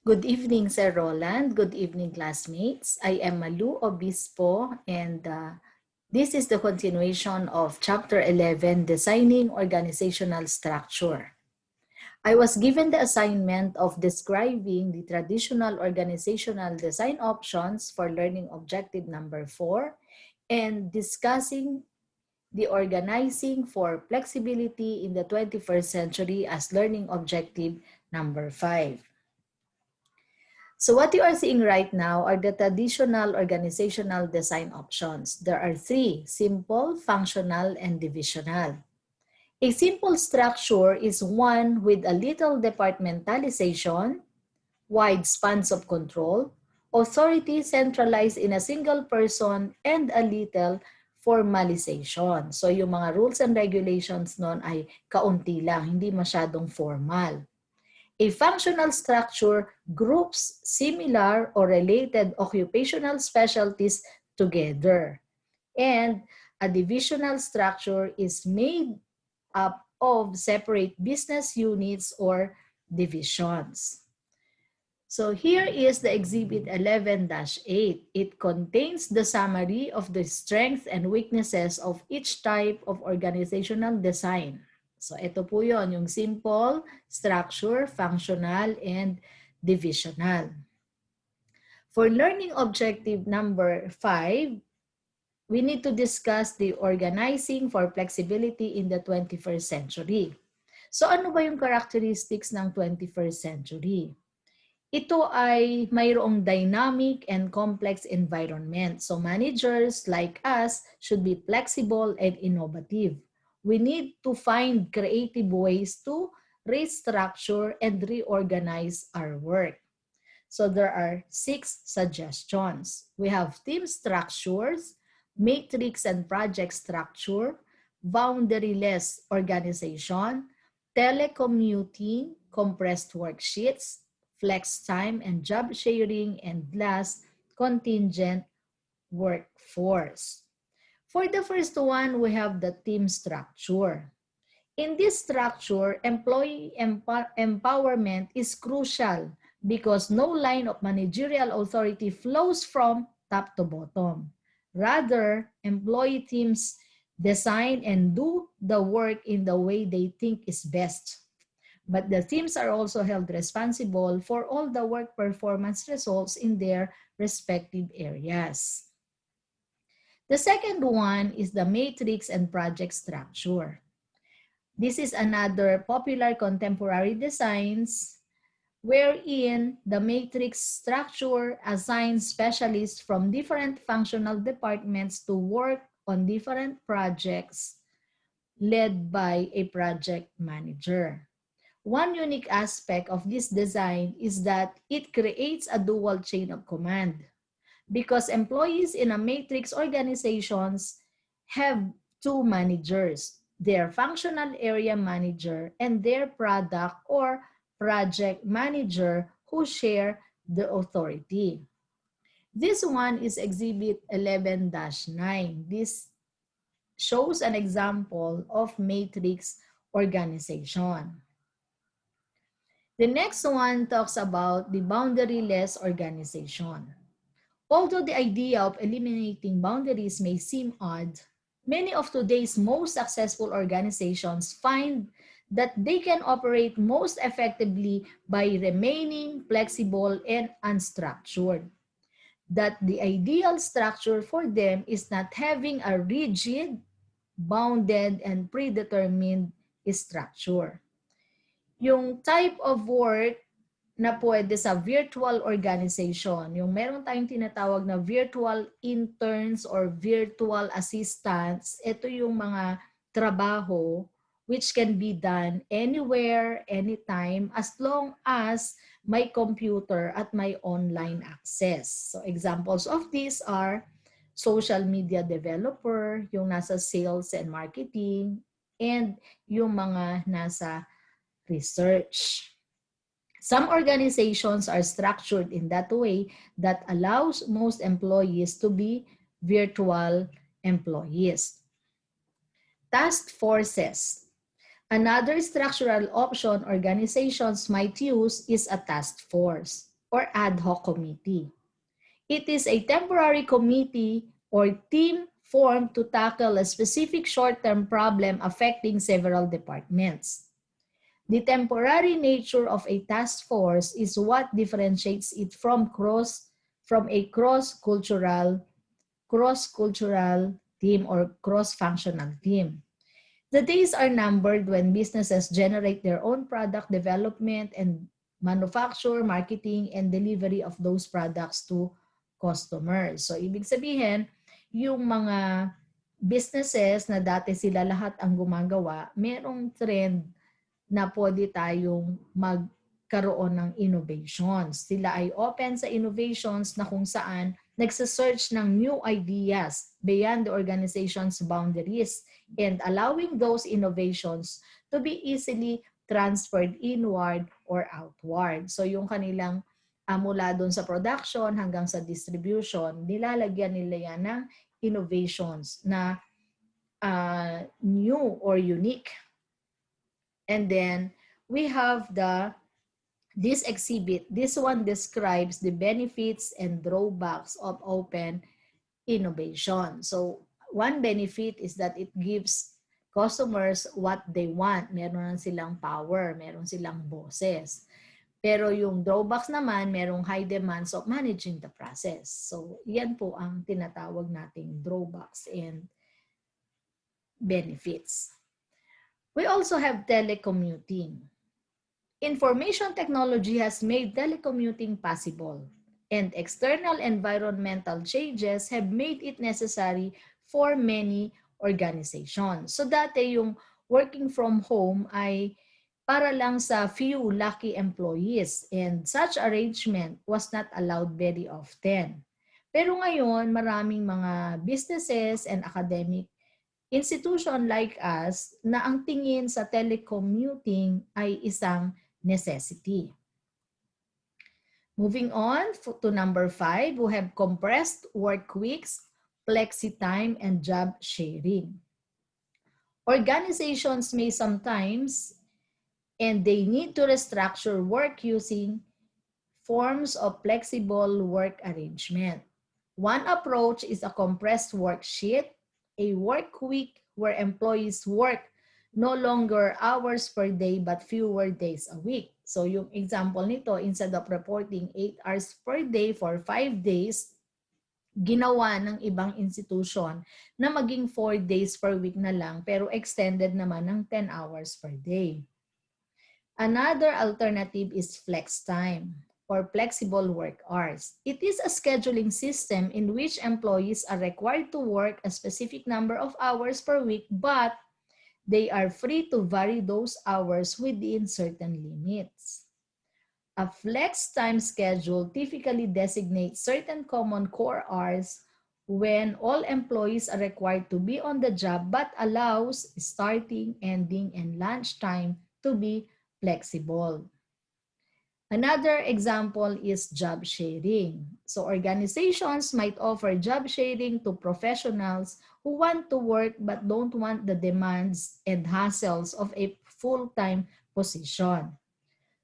Good evening, Sir Roland. Good evening, classmates. I am Malu Obispo, and this is the continuation of Chapter 11, Designing Organizational Structure. I was given the assignment of describing the traditional organizational design options for learning objective number 4 and discussing the organizing for flexibility in the 21st century as learning objective number 5. So what you are seeing right now are the traditional organizational design options. There are three: simple, functional, and divisional. A simple structure is one with a little departmentalization, wide spans of control, authority centralized in a single person, and a little formalization. So yung mga rules and regulations nun ay kaunti lang, hindi masyadong formal. A functional structure groups similar or related occupational specialties together. And a divisional structure is made up of separate business units or divisions. So here is the Exhibit 11-8. It contains the summary of the strengths and weaknesses of each type of organizational design. So ito po yon, yung simple, structure, functional, and divisional. For learning objective number 5, we need to discuss the organizing for flexibility in the 21st century. So ano ba yung characteristics ng 21st century? Ito ay mayroong dynamic and complex environment. So managers like us should be flexible and innovative. We need to find creative ways to restructure and reorganize our work. So there are 6 suggestions. We have team structures, matrix and project structure, boundaryless organization, telecommuting, compressed worksheets, flex time and job sharing, and last, contingent workforce. For the first one, we have the team structure. In this structure, employee empowerment is crucial because no line of managerial authority flows from top to bottom. Rather, employee teams design and do the work in the way they think is best. But the teams are also held responsible for all the work performance results in their respective areas. The second one is the matrix and project structure. This is another popular contemporary designs wherein the matrix structure assigns specialists from different functional departments to work on different projects led by a project manager. One unique aspect of this design is that it creates a dual chain of command because employees in a matrix organizations have two managers, their functional area manager and their product or project manager who share the authority. This one is Exhibit 11-9. This shows an example of matrix organization. The next one talks about the boundaryless organization. Although the idea of eliminating boundaries may seem odd, many of today's most successful organizations find that they can operate most effectively by remaining flexible and unstructured. That the ideal structure for them is not having a rigid, bounded, and predetermined structure. Yung type of work na pwede sa virtual organization, yung meron tayong tinatawag na virtual interns or virtual assistants, ito yung mga trabaho which can be done anywhere, anytime, as long as may computer at may online access. So examples of these are social media developer, yung nasa sales and marketing, and yung mga nasa research. Some organizations are structured in that way that allows most employees to be virtual employees. Task forces. Another structural option organizations might use is a task force. or ad hoc committee. It is a temporary committee or team formed to tackle a specific short-term problem affecting several departments. The temporary nature of a task force is what differentiates it from a cross-cultural team or cross-functional team. The days are numbered when businesses generate their own product development and manufacture, marketing, and delivery of those products to customers. So, ibig sabihin, yung mga businesses na dati sila lahat ang gumagawa, merong trend na pwede tayong magkaroon ng innovations. Sila ay open sa innovations na kung saan nagsa-search ng new ideas beyond the organization's boundaries and allowing those innovations to be easily transferred inward or outward. So yung kanilang mula doon sa production hanggang sa distribution, nilalagyan nila yan ng innovations na new or unique. And then we have this exhibit. This one describes the benefits and drawbacks of open innovation. So one benefit is that it gives customers what they want. Meron silang power, meron silang bosses. Pero yung drawbacks naman, merong high demands of managing the process. So yan po ang tinatawag nating drawbacks and benefits. We also have telecommuting. Information technology has made telecommuting possible, and external environmental changes have made it necessary for many organizations. So dati yung working from home ay para lang sa few lucky employees, and such arrangement was not allowed very often. Pero ngayon, maraming mga businesses and academic institution like us na ang tingin sa telecommuting ay isang necessity. Moving on to number 5, we have compressed work weeks, flexi time, and job sharing. Organizations may sometimes and they need to restructure work using forms of flexible work arrangement. One approach is a compressed worksheet, a work week where employees work no longer hours per day but fewer days a week. So yung example nito, instead of reporting 8 hours per day for 5 days, ginawa ng ibang institution na maging 4 days per week na lang pero extended naman ng 10 hours per day. Another alternative is flex time or flexible work hours. It is a scheduling system in which employees are required to work a specific number of hours per week, but they are free to vary those hours within certain limits. A flex time schedule typically designates certain common core hours when all employees are required to be on the job but allows starting, ending, and lunch time to be flexible. Another example is job sharing. So organizations might offer job sharing to professionals who want to work but don't want the demands and hassles of a full-time position.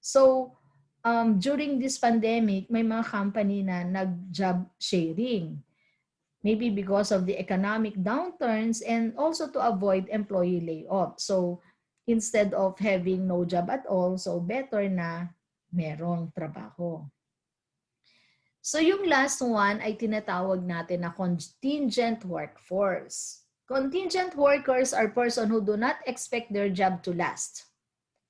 So during this pandemic, may mga company na nag-job sharing. Maybe because of the economic downturns and also to avoid employee layoff. So instead of having no job at all, so better na merong trabaho. So yung last one ay tinatawag natin na contingent workforce. Contingent workers are persons who do not expect their job to last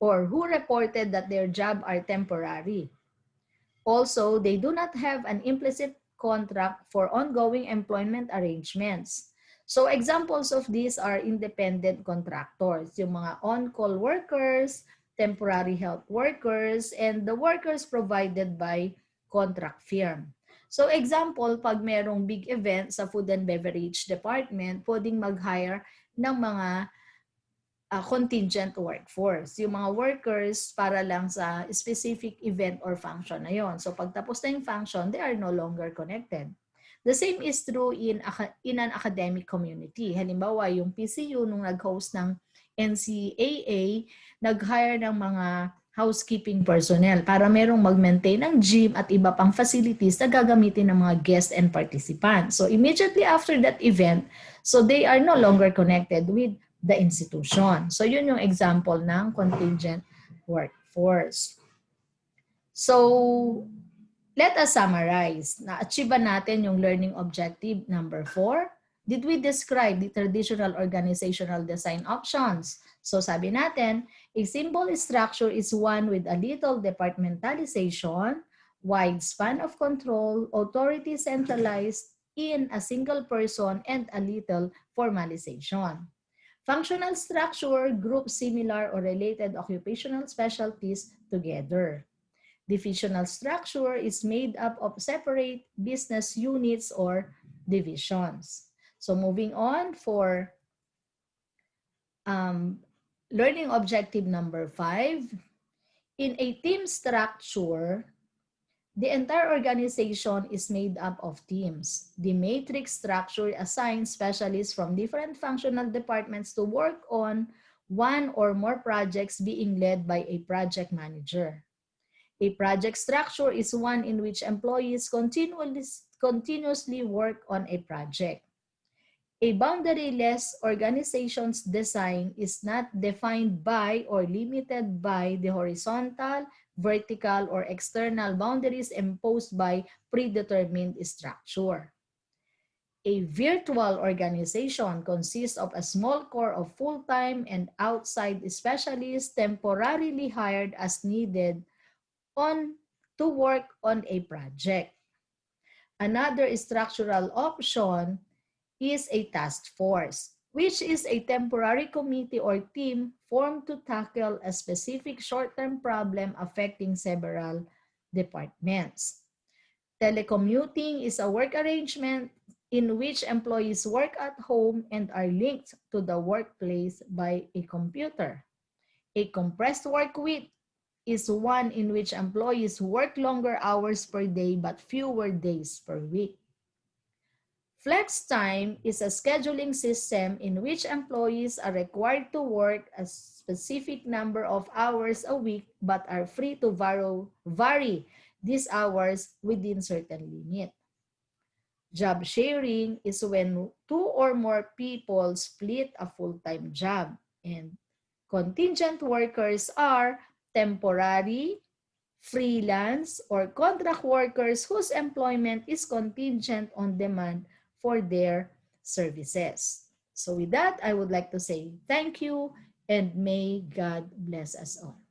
or who reported that their job are temporary. Also, they do not have an implicit contract for ongoing employment arrangements. So examples of these are independent contractors, yung mga on-call workers, temporary health workers, and the workers provided by contract firm. So example, pag merong big event sa food and beverage department, pwedeng mag-hire ng mga contingent workforce. Yung mga workers para lang sa specific event or function na yon. So pagtapos na yung function, they are no longer connected. The same is true in an academic community. Halimbawa, yung PCU nung nag-host ng NCAA, nag-hire ng mga housekeeping personnel para merong mag-maintain ng gym at iba pang facilities na gagamitin ng mga guests and participants. So immediately after that event, so they are no longer connected with the institution. So yun yung example ng contingent workforce. So let us summarize. Na-achieve ba natin yung learning objective number 4? Did we describe the traditional organizational design options? So sabi natin, a simple structure is one with a little departmentalization, wide span of control, authority centralized in a single person, and a little formalization. Functional structure groups similar or related occupational specialties together. Divisional structure is made up of separate business units or divisions. So moving on for learning objective number 5. In a team structure, the entire organization is made up of teams. The matrix structure assigns specialists from different functional departments to work on one or more projects being led by a project manager. A project structure is one in which employees continuously work on a project. A boundaryless organization's design is not defined by or limited by the horizontal, vertical, or external boundaries imposed by predetermined structure. A virtual organization consists of a small core of full-time and outside specialists temporarily hired as needed to work on a project. Another structural option is a task force, which is a temporary committee or team formed to tackle a specific short-term problem affecting several departments. Telecommuting is a work arrangement in which employees work at home and are linked to the workplace by a computer. A compressed work week is one in which employees work longer hours per day but fewer days per week. Flex time is a scheduling system in which employees are required to work a specific number of hours a week but are free to vary these hours within certain limit. Job sharing is when two or more people split a full-time job, and contingent workers are temporary, freelance, or contract workers whose employment is contingent on demand for their services. So with that, I would like to say thank you and may God bless us all.